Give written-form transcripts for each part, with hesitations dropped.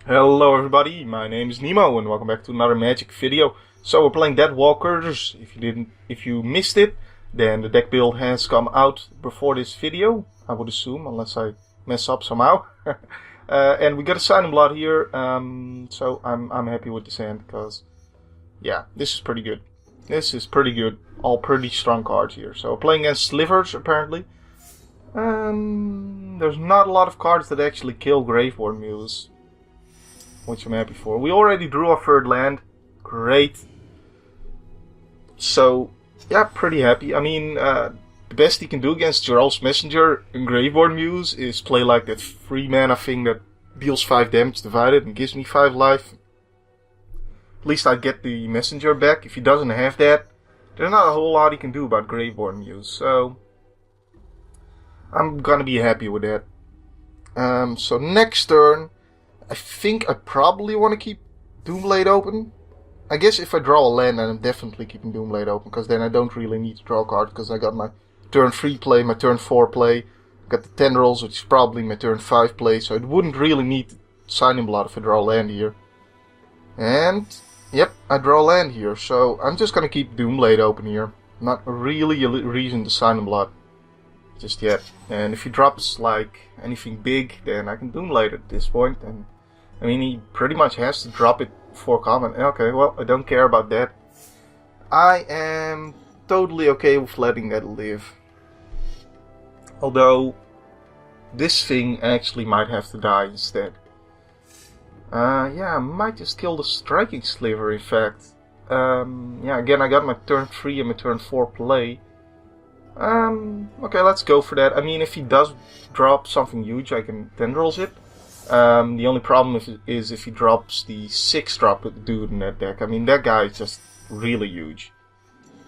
Hello everybody, my name is Nemo and welcome back to another Magic video. So we're playing Deadhikers. If you missed it, then the deck build has come out before this video, I would assume, unless I mess up somehow. And we got a Sign Blood here, so I'm happy with this hand because, yeah, this is pretty good. This is pretty good. All pretty strong cards here. So playing against Slivers apparently. There's not a lot of cards that actually kill Graveborn Muse, which I'm happy for. We already drew our third land. Great. So, yeah, pretty happy. I mean, the best he can do against Geralt's Messenger and Graveborn Muse is play like that 3-mana thing that deals 5 damage divided and gives me 5 life. At least I get the Messenger back. If he doesn't have that, there's not a whole lot he can do about Graveborn Muse. So, I'm gonna be happy with that. So next turn, I think I probably want to keep Doomblade open. I guess if I draw a land, then I'm definitely keeping Doomblade open, because then I don't really need to draw a card, because I got my turn 3 play, my turn 4 play, got the Tendrils, which is probably my turn 5 play, so it wouldn't really need Sign in Blood if I draw a land here. And, yep, I draw a land here, so I'm just gonna keep Doomblade open here. Not really a reason to Sign in Blood just yet. And if he drops like anything big, then I can Doomblade at this point, and I mean, he pretty much has to drop it for common. Okay, well, I don't care about that. I am totally okay with letting that live. Although, this thing actually might have to die instead. Yeah, I might just kill the Striking Sliver, in fact. Yeah, again, I got my turn 3 and my turn 4 play. Okay, let's go for that. I mean, if he does drop something huge, I can Tendrils it. The only problem is if he drops the 6-drop dude in that deck. I mean, that guy is just really huge.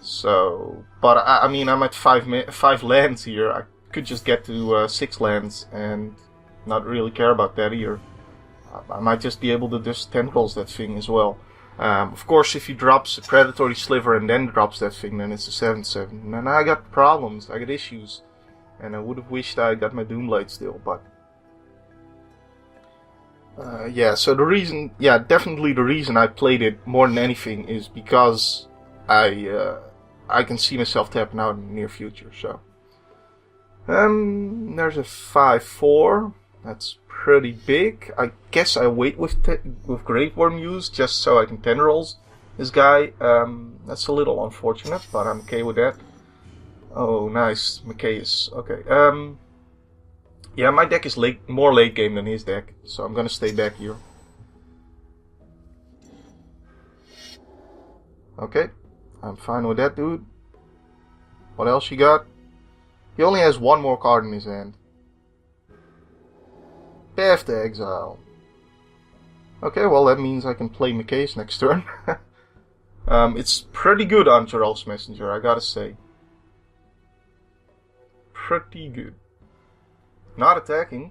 So, but I mean, I'm at 5 lands here. I could just get to 6 lands and not really care about that either. I might just be able to just Tendrils that thing as well. Of course, if he drops a Predatory Sliver and then drops that thing, then it's a 7/7. And then I got problems, I got issues. And I would have wished I got my Doomblade still, but yeah, so the reason, yeah, definitely the reason I played it more than anything is because I can see myself tapping out in the near future, so. There's a 5/4, that's pretty big. I guess I wait with Graveborn Muse just so I can Tendrils this guy. That's a little unfortunate, but I'm okay with that. Oh, nice, Macias, okay. Yeah, my deck is more late game than his deck, so I'm gonna stay back here. Okay, I'm fine with that, dude. What else you got? He only has one more card in his hand. Path to Exile. Okay, well that means I can play Macias next turn. It's pretty good on Geralt's Messenger, I gotta say. Pretty good. Not attacking.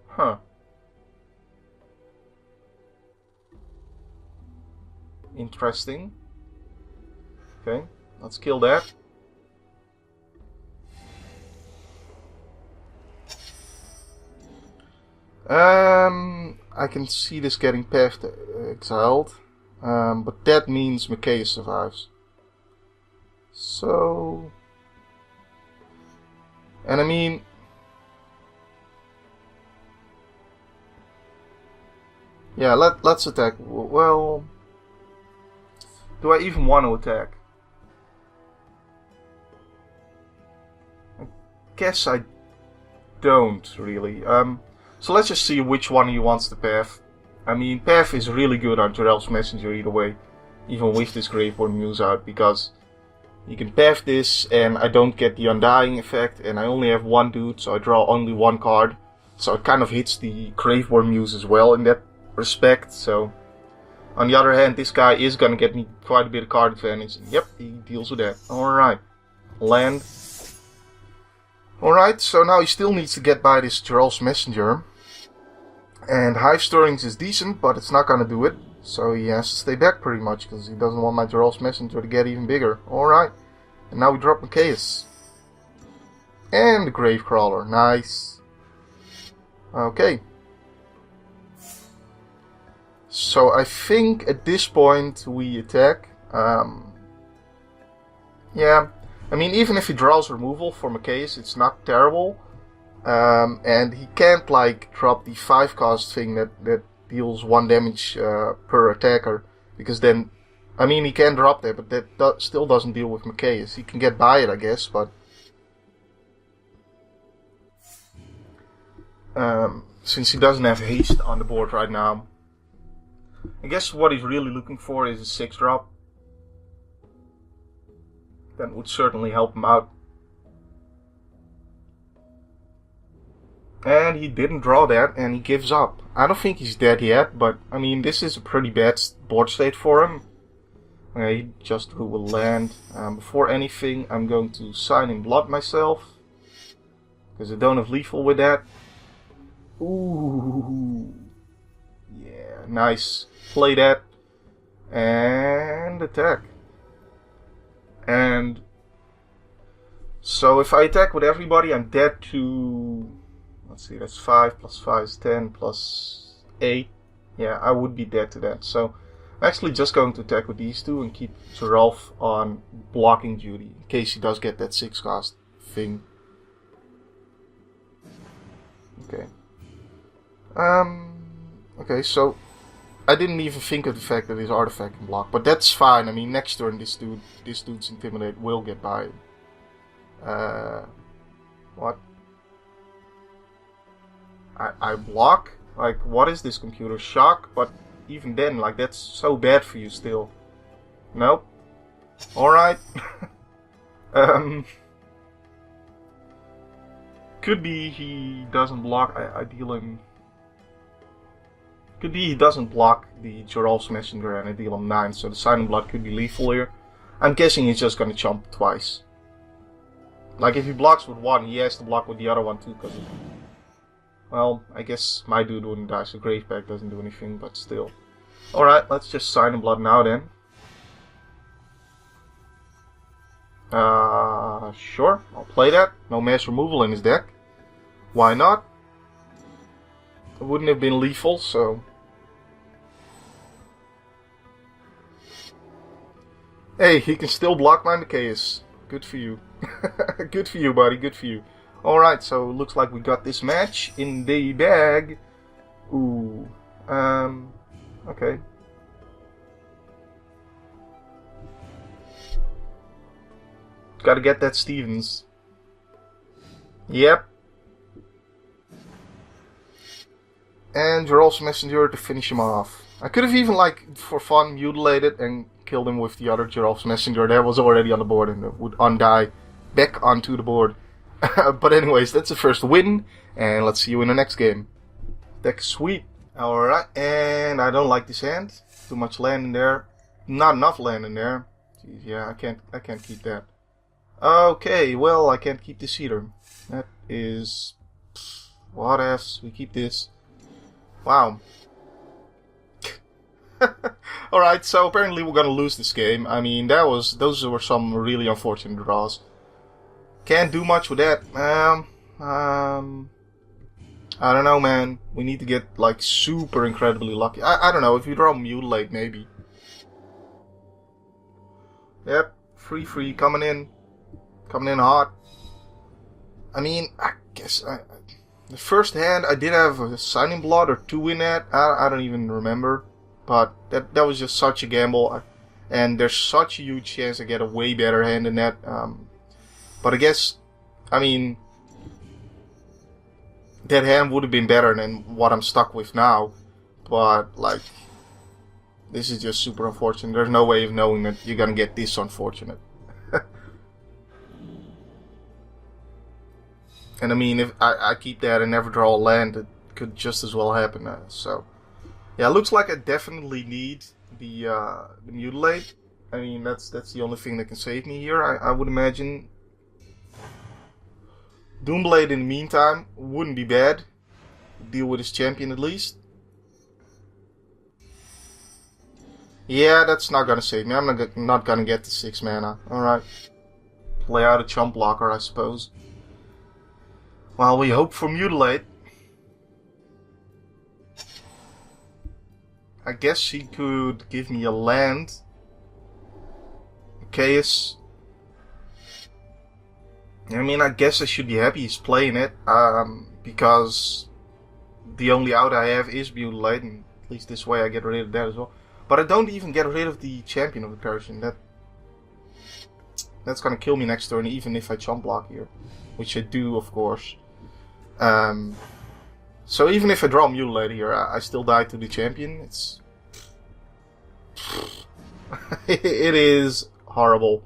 Huh. Interesting. Okay, let's kill that. I can see this getting Path exiled. But that means Macias survives. So, and I mean, yeah, let's attack. Well, do I even want to attack? I guess I don't really. So let's just see which one he wants to Path. I mean, Path is really good on Geralt's Messenger either way, even with this Graveborn Muse out, because you can Path this and I don't get the Undying effect, and I only have one dude, so I draw only one card. So it kind of hits the Graveborn Muse as well in that respect. So, on the other hand, this guy is gonna get me quite a bit of card advantage. Yep, he deals with that. Alright. Land. Alright, so now he still needs to get by this Geralt's Messenger. And Hive Stirrings is decent, but it's not gonna do it. So he has to stay back pretty much, because he doesn't want my Geralt's Messenger to get even bigger. Alright. And now we drop Macias. And the Gravecrawler. Nice. Okay. So I think at this point we attack. Yeah, I mean, even if he draws removal for Macias, it's not terrible. And he can't like drop the 5-cost thing that deals 1 damage per attacker, because then, I mean, he can drop that, but that still doesn't deal with Macias. He can get by it, I guess, but since he doesn't have haste on the board right now, I guess what he's really looking for is a 6-drop. That would certainly help him out. And he didn't draw that, and he gives up. I don't think he's dead yet, but I mean, this is a pretty bad board state for him. Okay, he just drew a land. Before anything, I'm going to sign in blood myself, because I don't have lethal with that. Ooh, yeah, nice. Play that and attack. And so if I attack with everybody, I'm dead to, let's see, that's 5 plus 5 is 10 plus 8. Yeah, I would be dead to that. So I'm actually just going to attack with these two and keep Geralf on blocking duty in case he does get that 6-cost thing. Okay. Okay, so I didn't even think of the fact that his artifact can block, but that's fine. I mean, next turn this dude's Intimidate will get by. What? I block? Like, what is this computer? Shock? But even then, like, that's so bad for you still. Nope. Alright. Could be he doesn't block. I deal him. Could be he doesn't block the Geralf's Messenger and I deal him 9, so the Silent Blood could be lethal here. I'm guessing he's just gonna chomp twice. Like, if he blocks with 1, he has to block with the other one too, because well, I guess my dude wouldn't die, so Graveback doesn't do anything, but still. Alright, let's just Silent Blood now then. Sure, I'll play that. No mass removal in his deck. Why not? It wouldn't have been lethal, so... Hey, he can still block my Macias. Good for you. Good for you, buddy. Good for you. Alright, so looks like we got this match in the bag. Ooh. Okay. Gotta get that Stevens. Yep. And Geralf's Messenger to finish him off. I could have even, like, for fun, mutilated and killed him with the other Geralf's Messenger. That was already on the board and it would undie back onto the board. But anyways, that's the first win. And let's see you in the next game. Deck sweet. Alright, and I don't like this hand. Too much land in there. Not enough land in there. Jeez, yeah, I can't keep that. Okay, well, I can't keep this either. That is... what ifs? We keep this. Wow. Alright, so apparently we're gonna lose this game. I mean, those were some really unfortunate draws. Can't do much with that. I don't know, man. We need to get, like, super incredibly lucky. I don't know, if you draw Mutilate, maybe. Yep, free, coming in. Coming in hot. I mean, I guess... the first hand, I did have a Signing Blood or 2 in that. I don't even remember. But that was just such a gamble. And there's such a huge chance I get a way better hand than that. But I guess, I mean, that hand would have been better than what I'm stuck with now. But, like, this is just super unfortunate. There's no way of knowing that you're gonna get this unfortunate. And I mean, if I keep that and never draw a land, it could just as well happen. So, yeah, looks like I definitely need the Mutilate. I mean, that's the only thing that can save me here, I would imagine. Doomblade in the meantime wouldn't be bad. Deal with his champion at least. Yeah, that's not gonna save me. I'm not gonna get the 6 mana. Alright. Play out a chump blocker, I suppose. While we hope for Mutilate. I guess he could give me a land. Chaos. I mean, I guess I should be happy he's playing it, because the only out I have is Mutilate, and at least this way I get rid of that as well. But I don't even get rid of the Champion of the Parisian. That's gonna kill me next turn, even if I chump block here, which I do, of course. So even if I draw Mutilate here, I still die to the Champion. It's it is horrible.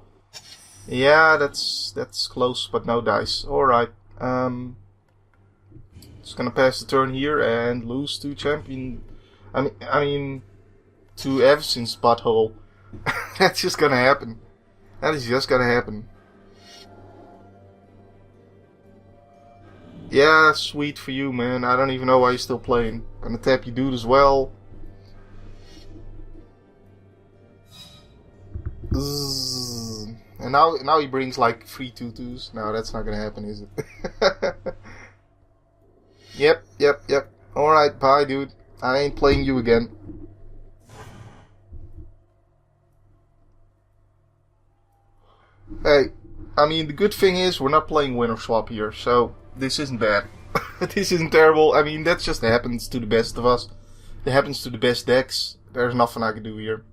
Yeah, that's close, but no dice. All right. Just gonna pass the turn here and lose to Champion. I mean, to Everson's butthole. That's just gonna happen. That is just gonna happen. Yeah, sweet for you, man. I don't even know why you're still playing. Gonna tap you dude as well. And now he brings like 3 2/2s. No, that's not gonna happen, is it? Yep. Alright, bye, dude. I ain't playing you again. Hey, I mean, the good thing is we're not playing winner swap here, so this isn't bad. This isn't terrible. I mean, that just happens to the best of us. It happens to the best decks. There's nothing I can do here.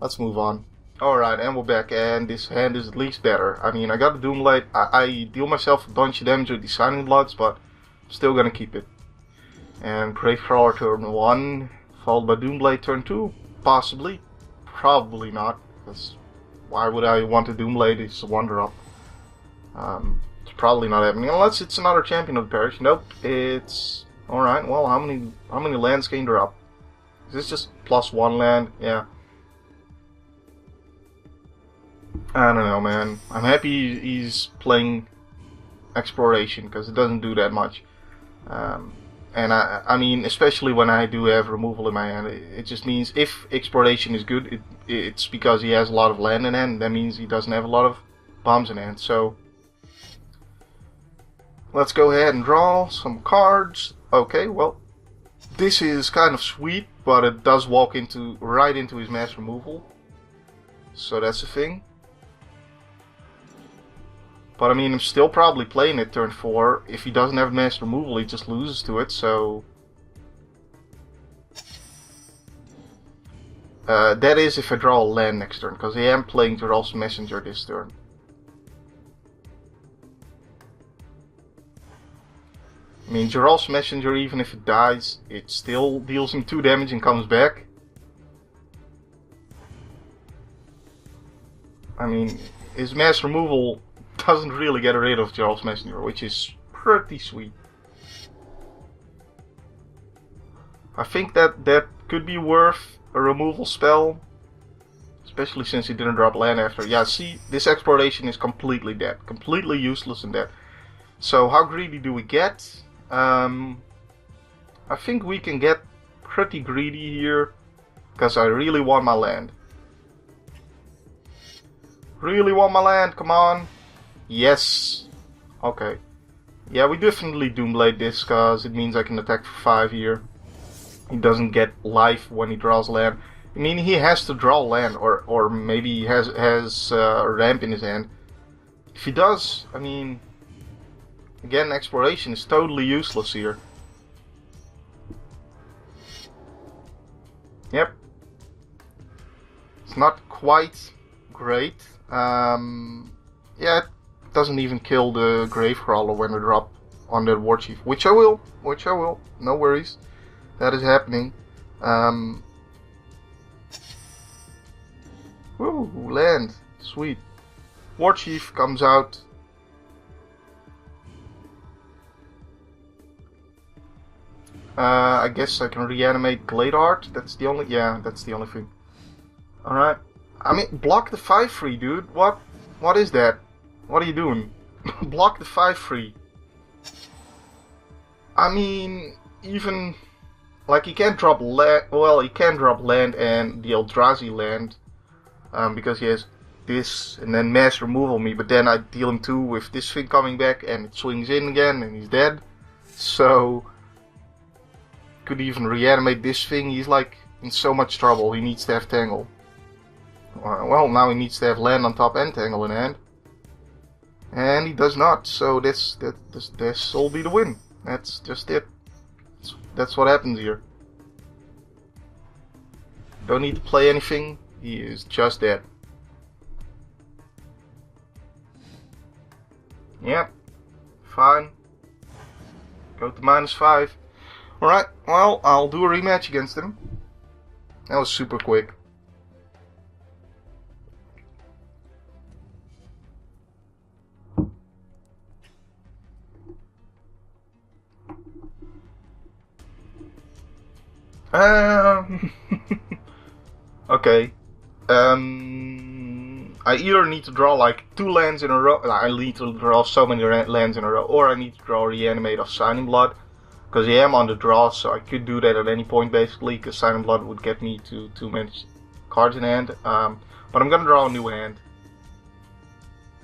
Let's move on. Alright, and we're back, and this hand is at least better. I mean, I got the Doomblade. I deal myself a bunch of damage with the Signing Bloods, but I'm still gonna keep it. And Gravecrawler turn 1, followed by Doomblade turn 2. Possibly. Probably not, because why would I want a Doomblade? It's a 1-drop. It's probably not happening, unless it's another Champion of the Parish. Nope, it's... Alright, well, how many lands can you drop? Is this just +1 land? Yeah. I don't know, man. I'm happy he's playing Exploration, because it doesn't do that much. And I mean, especially when I do have removal in my hand, it just means if Exploration is good, it's because he has a lot of land in hand. That means he doesn't have a lot of bombs in hand. So let's go ahead and draw some cards. Okay, well, this is kind of sweet, but it does walk right into his mass removal. So that's the thing. But I mean, I'm still probably playing it turn 4. If he doesn't have mass removal, he just loses to it, so... that is if I draw a land next turn, because I am playing Geralt's Messenger this turn. I mean, Geralt's Messenger, even if it dies, it still deals him 2 damage and comes back. I mean, his mass removal doesn't really get rid of Geralt's Messenger, which is pretty sweet. I think that could be worth a removal spell, especially since he didn't drop land after. Yeah, see, this Exploration is completely dead, completely useless and dead. So how greedy do we get? I think we can get pretty greedy here, because I really want my land. Really want my land, come on. Yes. Okay. Yeah, we definitely Doomblade this, because it means I can attack for 5 here. He doesn't get life when he draws land. I mean, he has to draw land, or maybe he has a ramp in his hand. If he does, I mean, again, Exploration is totally useless here. Yep. It's not quite great. Yeah, it doesn't even kill the Gravecrawler when I drop on the War Chief, which I will, no worries. That is happening. Woo, land. Sweet. War Chief comes out. I guess I can reanimate Gladeheart. That's the only... Yeah, that's the only thing. Alright. I mean, block the 5/3, dude. What is that? What are you doing? Block the 5/3. I mean, even... Like, he can't drop land... Well, he can drop land and the Eldrazi land. Because he has this and then mass removal me. But then I deal him 2 with this thing coming back and it swings in again and he's dead. So... Could even reanimate this thing. He's like in so much trouble. He needs to have Tangle. Well, now he needs to have land on top and Tangle in hand. And he does not, so this will be the win. That's just it. That's what happens here. Don't need to play anything, he is just dead. Yep, fine. Go to -5. Alright, well, I'll do a rematch against him. That was super quick. Okay. I either need to draw like 2 lands in a row. I need to draw so many lands in a row, or I need to draw Reanimate of Signing Blood, because I am on the draw, so I could do that at any point basically. Because Signing Blood would get me to 2 many cards in hand. But I'm gonna draw a new hand.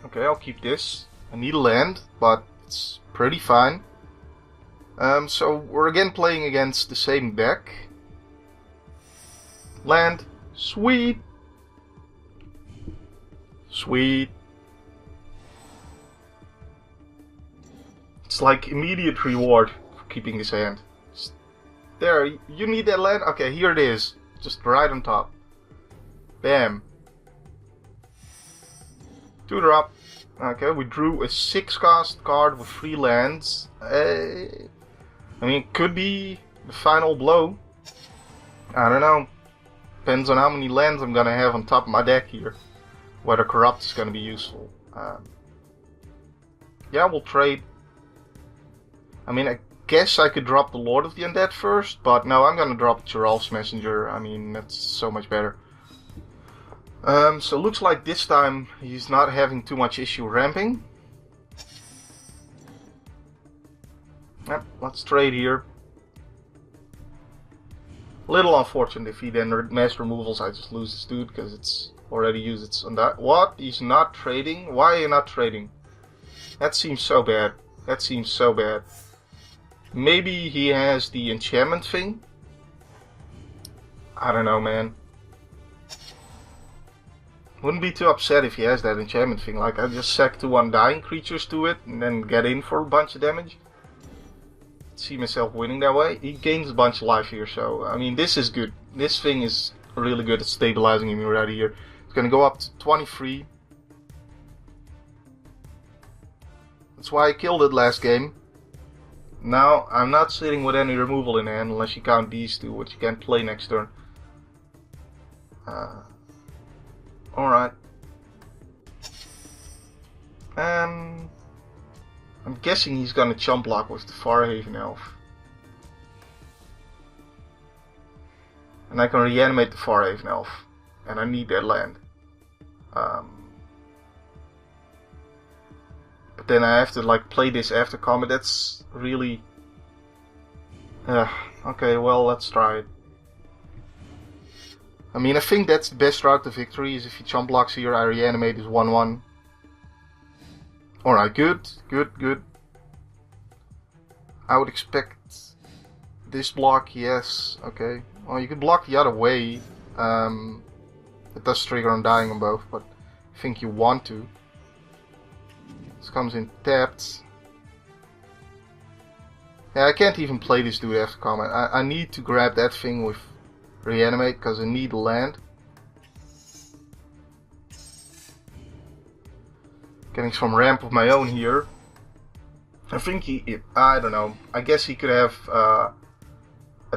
Okay, I'll keep this. I need a land, but it's pretty fine. So we're again playing against the same deck. Land. Sweet. Sweet. It's like immediate reward for keeping this hand. Just there, you need that land? Okay, here it is. Just right on top. Bam. 2 drop. Okay, we drew a 6 cost card with 3 lands. I mean, it could be the final blow. I don't know. Depends on how many lands I'm gonna have on top of my deck here. Whether Corrupt is gonna be useful. Yeah, we'll trade. I mean, I guess I could drop the Lord of the Undead first, but no, I'm gonna drop Geralf's Messenger. I mean, that's so much better. So looks like this time he's not having too much issue ramping. Yep, let's trade here. Little unfortunate if he then mass removals, I just lose this dude because it's already used its on that. What? He's not trading? Why are you not trading? That seems so bad. That seems so bad. Maybe he has the enchantment thing? I don't know, man. Wouldn't be too upset if he has that enchantment thing. Like, I just sack 2 undying creatures to it and then get in for a bunch of damage. See myself winning that way. He gains a bunch of life here, so I mean, this is good. This thing is really good at stabilizing him right here. It's gonna go up to 23. That's why I killed it last game. Now I'm not sitting with any removal in hand unless you count these 2, which you can't play next turn. Alright. I'm guessing he's gonna chump block with the Farhaven Elf. And I can reanimate the Farhaven Elf. And I need that land. But then I have to like play this after combat. That's really... okay, well, let's try it. I mean, I think that's the best route to victory, is if he chump blocks here, I reanimate his 1-1. Alright, good, good, good. I would expect this block, yes, okay. Well, you could block the other way. It does trigger Undying on both, but I think you want to. This comes in tapped. Yeah, I can't even play this dude after combat. I need to grab that thing with Reanimate, because I need land. Getting some ramp of my own here. I think I don't know. I guess he could have a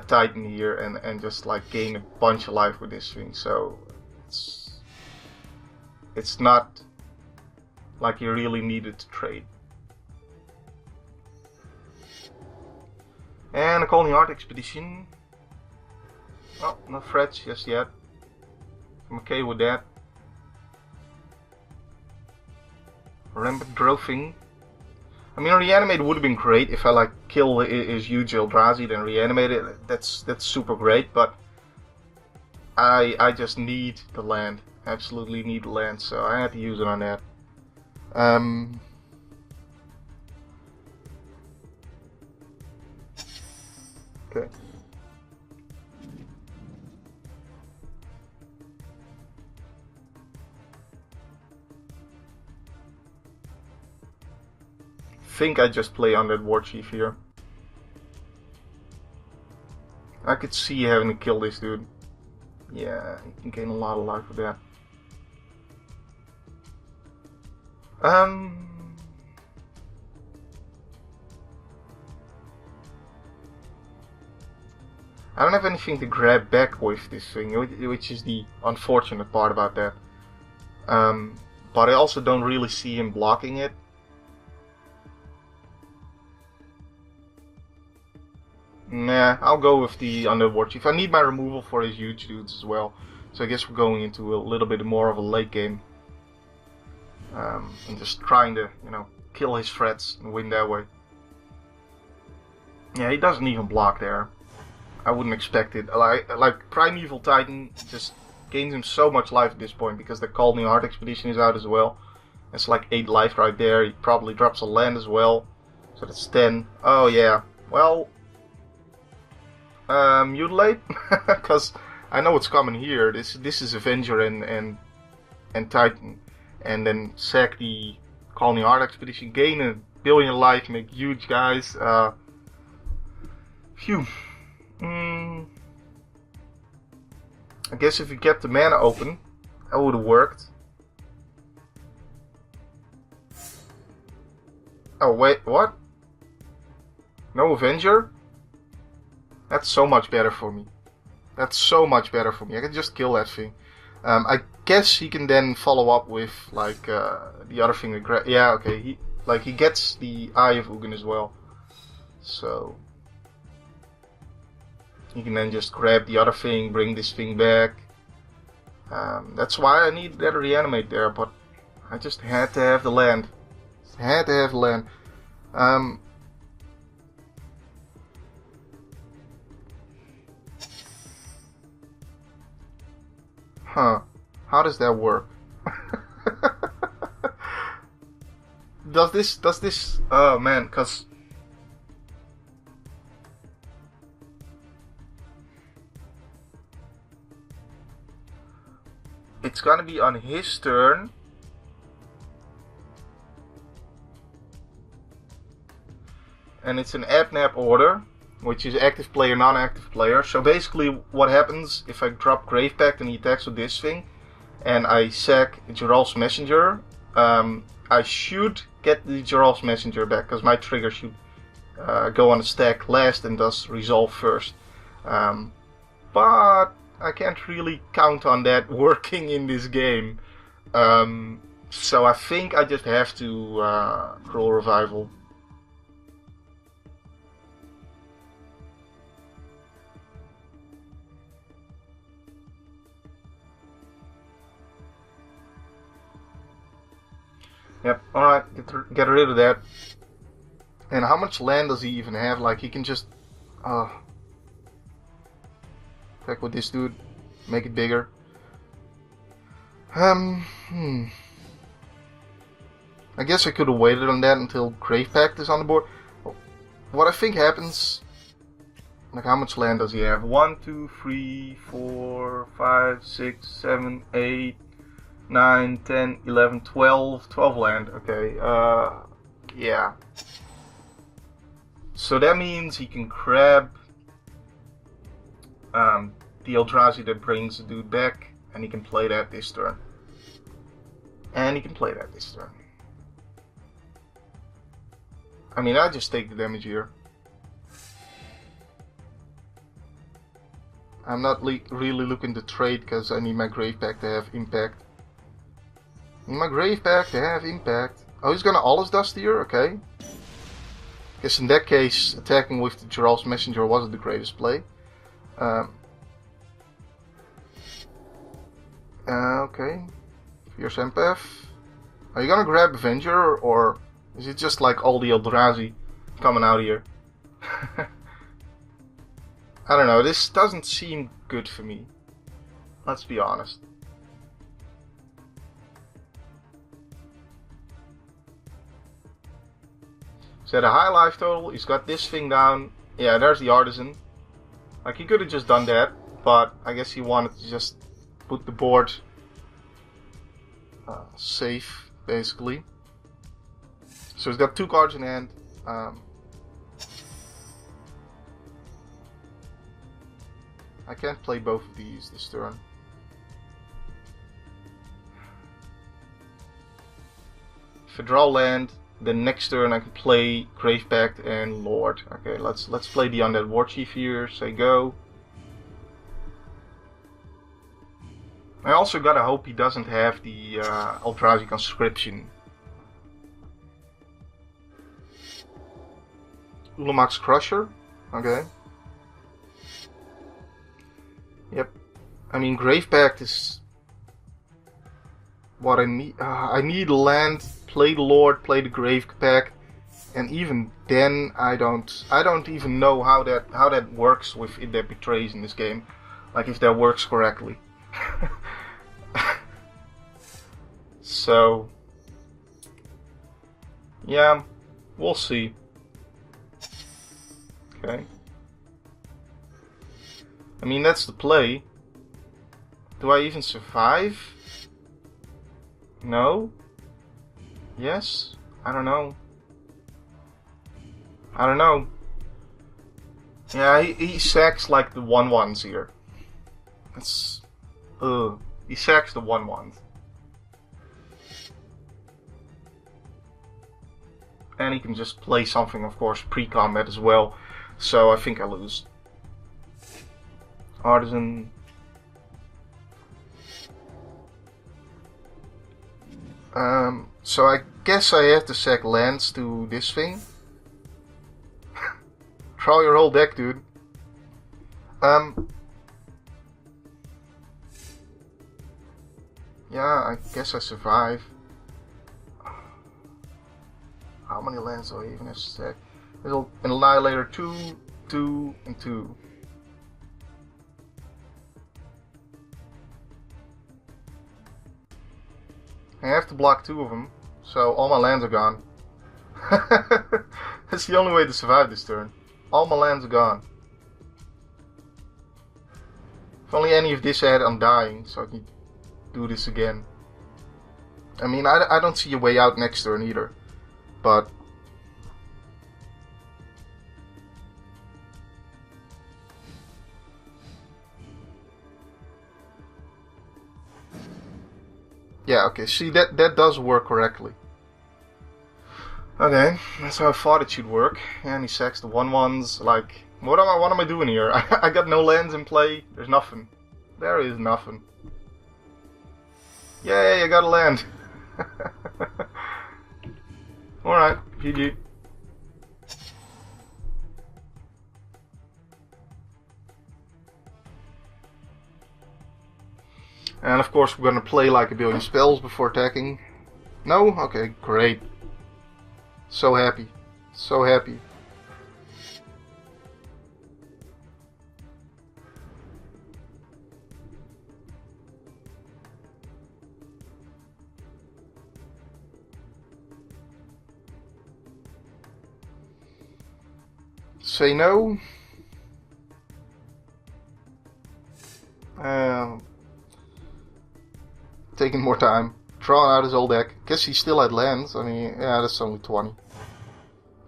Titan here and just like gain a bunch of life with this thing. So it's not like he really needed to trade. And a Calling Art Expedition. Oh, no threats just yet. I'm okay with that. Rampant Growthing. I mean, Reanimate would have been great if I like kill his huge Eldrazi, then reanimate it. That's super great, but I just need the land. Absolutely need the land, so I had to use it on that. Okay. think I just play on that War Chief here. I could see having to kill this dude. Yeah, you can gain a lot of life with that. I don't have anything to grab back with this thing, which is the unfortunate part about that. But I also don't really see him blocking it. Nah, I'll go with the Underwar Chief. I need my removal for his huge dudes as well. So I guess we're going into a little bit more of a late game. And just trying to, kill his threats and win that way. Yeah, he doesn't even block there. I wouldn't expect it. Like Primeval Titan just gains him so much life at this point because the Calling Heart Expedition is out as well. It's like 8 life right there. He probably drops a land as well. So that's 10. Oh yeah. Well, mutilate? Because I know what's coming here. This is Avenger and Titan. And then sack the Calling Heart Expedition, gain a billion life, make huge guys. Phew. I guess if you kept the mana open, that would have worked. Oh wait, what? No Avenger? That's so much better for me. That's so much better for me. I can just kill that thing. I guess he can then follow up with like the other thing. Yeah, okay. He gets the Eye of Ugin as well, so he can then just grab the other thing, bring this thing back. That's why I need that reanimate there, but I just had to have the land. Had to have the land. Huh. How does that work? Does this, oh man, cause it's gonna be on his turn. And it's an Abnap order, which is active player, non-active player. So basically what happens if I drop Grave Pact and he attacks with this thing, and I sack Geralf's Messenger, I should get the Geralf's Messenger back, because my trigger should go on the stack last and thus resolve first. But I can't really count on that working in this game. So I think I just have to roll Revival. Yep, alright, get rid of that. And how much land does he even have? Like, he can just attack with this dude, make it bigger. I guess I could have waited on that until Grave Pact is on the board. What I think happens, like, how much land does he have? 1, 2, 3, 4, 5, 6, 7, 8, 9, 10, 11, 12 land, okay, yeah. So that means he can grab the Eldrazi that brings the dude back, and he can play that this turn. And he can play that this turn. I mean, I just take the damage here. I'm not really looking to trade, because I need my Grave Pact to have impact. In my Grave Pact to have impact. Oh, he's gonna Allus Dust here? Okay. Guess in that case, attacking with the Geralf's Messenger wasn't the greatest play. Okay. Fierce Empath. Are you gonna grab Avenger, or is it just like all the Eldrazi coming out here? I don't know, this doesn't seem good for me. Let's be honest. So at a high life total, he's got this thing down. Yeah, there's the Artisan. Like, he could have just done that, but I guess he wanted to just put the board safe, basically. So he's got 2 cards in hand. I can't play both of these this turn. If I draw land, then next turn I can play Grave Pact and Lord. Okay, let's play the Undead Warchief here. Say go. I also gotta hope he doesn't have the Eldrazi Conscription. Ulamog's Crusher. Okay. Yep. I mean, Grave Pact is what I need. I need land. Play the Lord, play the Grave Pact, and even then, I don't even know how that works with It That Betrays in this game. Like if that works correctly. So, yeah, we'll see. Okay. I mean, that's the play. Do I even survive? No? Yes? I don't know. I don't know. Yeah, he sacks like the 1/1s here. That's... He sacks the 1/1s. And he can just play something, of course, pre-combat as well. So I think I lose. Artisan. So I guess I have to sack lands to this thing. Draw your whole deck, dude. Yeah, I guess I survive. How many lands do I even have to sack? There's an Annihilator 2, 2, and 2. I have to block 2 of them, so all my lands are gone. That's the only way to survive this turn. All my lands are gone. If only any of this I had, I'm dying, so I can do this again. I mean, I don't see a way out next turn either, but... Yeah, okay, see, that does work correctly. Okay, that's how I thought it should work. And he sacks the 1/1s, like, what am I doing here? I got no lands in play, there's nothing. There is nothing. Yay, I got a land. Alright, GG. And of course we're gonna play like a billion spells before attacking. No? Okay, great. So happy. So happy. Say no. Taking more time. Drawing out his old deck. Guess he still had lands. I mean, yeah, that's only 20.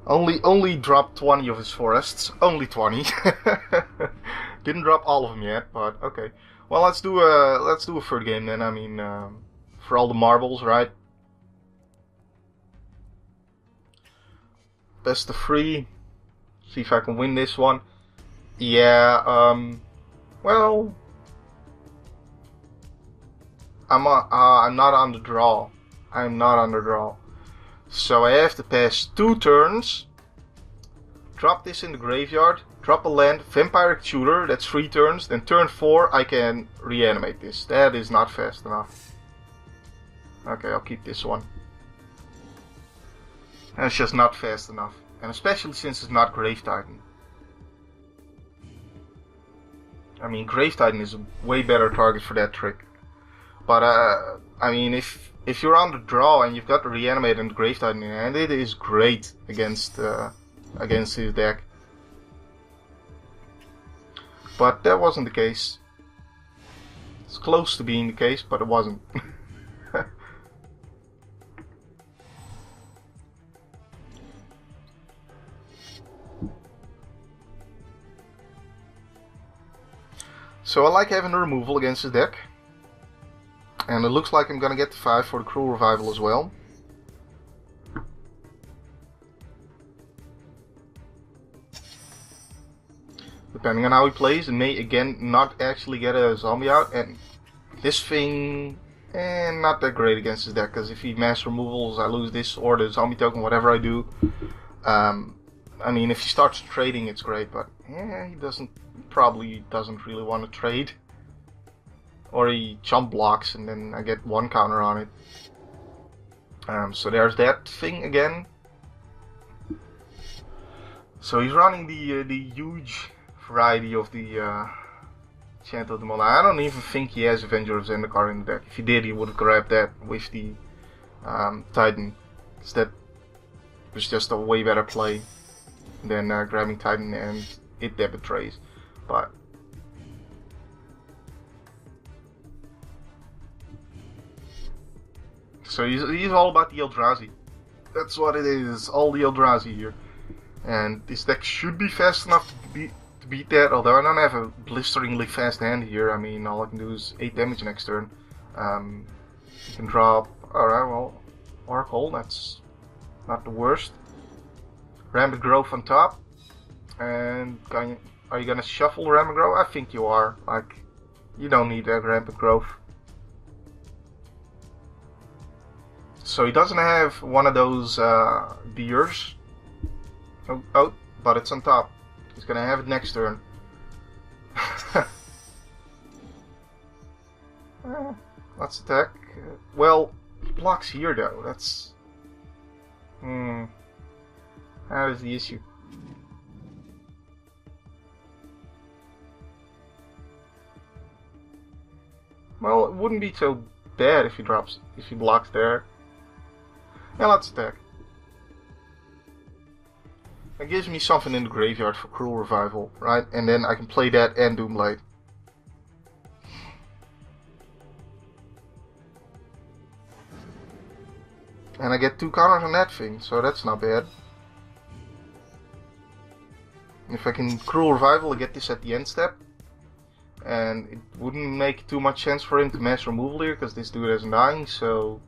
Only dropped 20 of his forests. Only 20. Didn't drop all of them yet, but okay. Well, let's do a third game then. I mean, for all the marbles, right? Best of 3. See if I can win this one. Yeah. Well, I'm not on the draw. I'm not on the draw. So I have to pass 2 turns. Drop this in the graveyard. Drop a land. Vampiric Tutor. That's 3 turns. Then turn 4 I can reanimate this. That is not fast enough. Okay, I'll keep this one. And it's just not fast enough. And especially since it's not Grave Titan. I mean, Grave Titan is a way better target for that trick. But I mean, if you're on the draw and you've got the Reanimate and the Grave Titan in hand, it is great against his deck. But that wasn't the case. It's close to being the case, but it wasn't. So I like having the removal against his deck. And it looks like I'm gonna get the 5 for the Cruel Revival as well. Depending on how he plays, it may again not actually get a zombie out. And this thing, not that great against his deck, because if he mass removals, I lose this or the zombie token, whatever I do. I mean, if he starts trading, it's great, but he probably doesn't really want to trade. Or he chump blocks and then I get 1 counter on it. So there's that thing again. So he's running the huge variety of the Chant of the Mana. I don't even think he has Avenger of Zendikar in the deck. If he did, he would have grabbed that with the Titan. Because that was just a way better play than grabbing Titan and it debit trays. But so he's all about the Eldrazi. That's what it is, all the Eldrazi here. And this deck should be fast enough to beat that, although I don't have a blisteringly fast hand here. I mean, all I can do is 8 damage next turn. You can drop, alright, well, Oracle, that's not the worst. Rampant Growth on top. And are you gonna shuffle Rampant Growth? I think you are. Like, you don't need that Rampant Growth. So he doesn't have one of those deers. Oh, but it's on top. He's gonna have it next turn. Let's attack. Well, he blocks here though. That's that is the issue. Well, it wouldn't be so bad if he blocks there. Yeah, let's attack. That gives me something in the graveyard for Cruel Revival, right? And then I can play that and Doomblade. And I get 2 counters on that thing, so that's not bad. If I can Cruel Revival, I get this at the end step. And it wouldn't make too much sense for him to mass removal here, because this dude isn't dying, so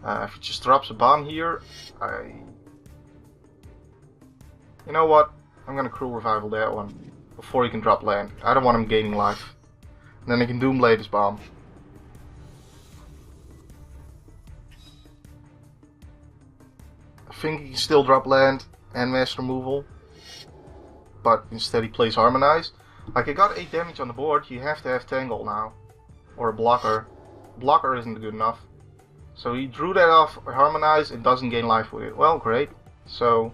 if he just drops a bomb here, you know what? I'm gonna Cruel Revival that one before he can drop land. I don't want him gaining life. And then he can Doomblade his bomb. I think he can still drop land and mass removal, but instead he plays Harmonize. Like, I got 8 damage on the board, you have to have Tangle now. Or a blocker. Blocker isn't good enough. So he drew that off Harmonize and doesn't gain life with it. Well, great. So,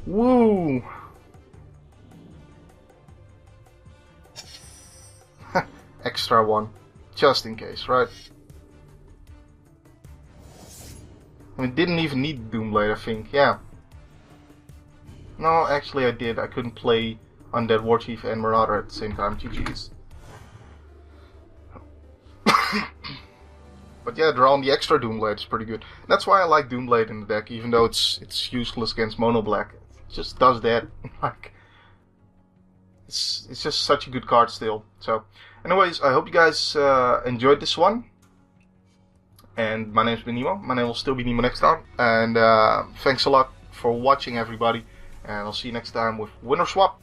woo! Extra 1. Just in case, right? I mean, didn't even need Doomblade, I think. Yeah. No, actually I did. I couldn't play Undead Warchief and Marauder at the same time. GG's. But yeah, drawing the extra Doomblade is pretty good. That's why I like Doomblade in the deck, even though it's useless against Mono Black. It just does that. Like, it's just such a good card still. So, anyways, I hope you guys enjoyed this one. And my name's been Nemo. My name will still be Nemo next time. And thanks a lot for watching, everybody. And I'll see you next time with Winner Swap.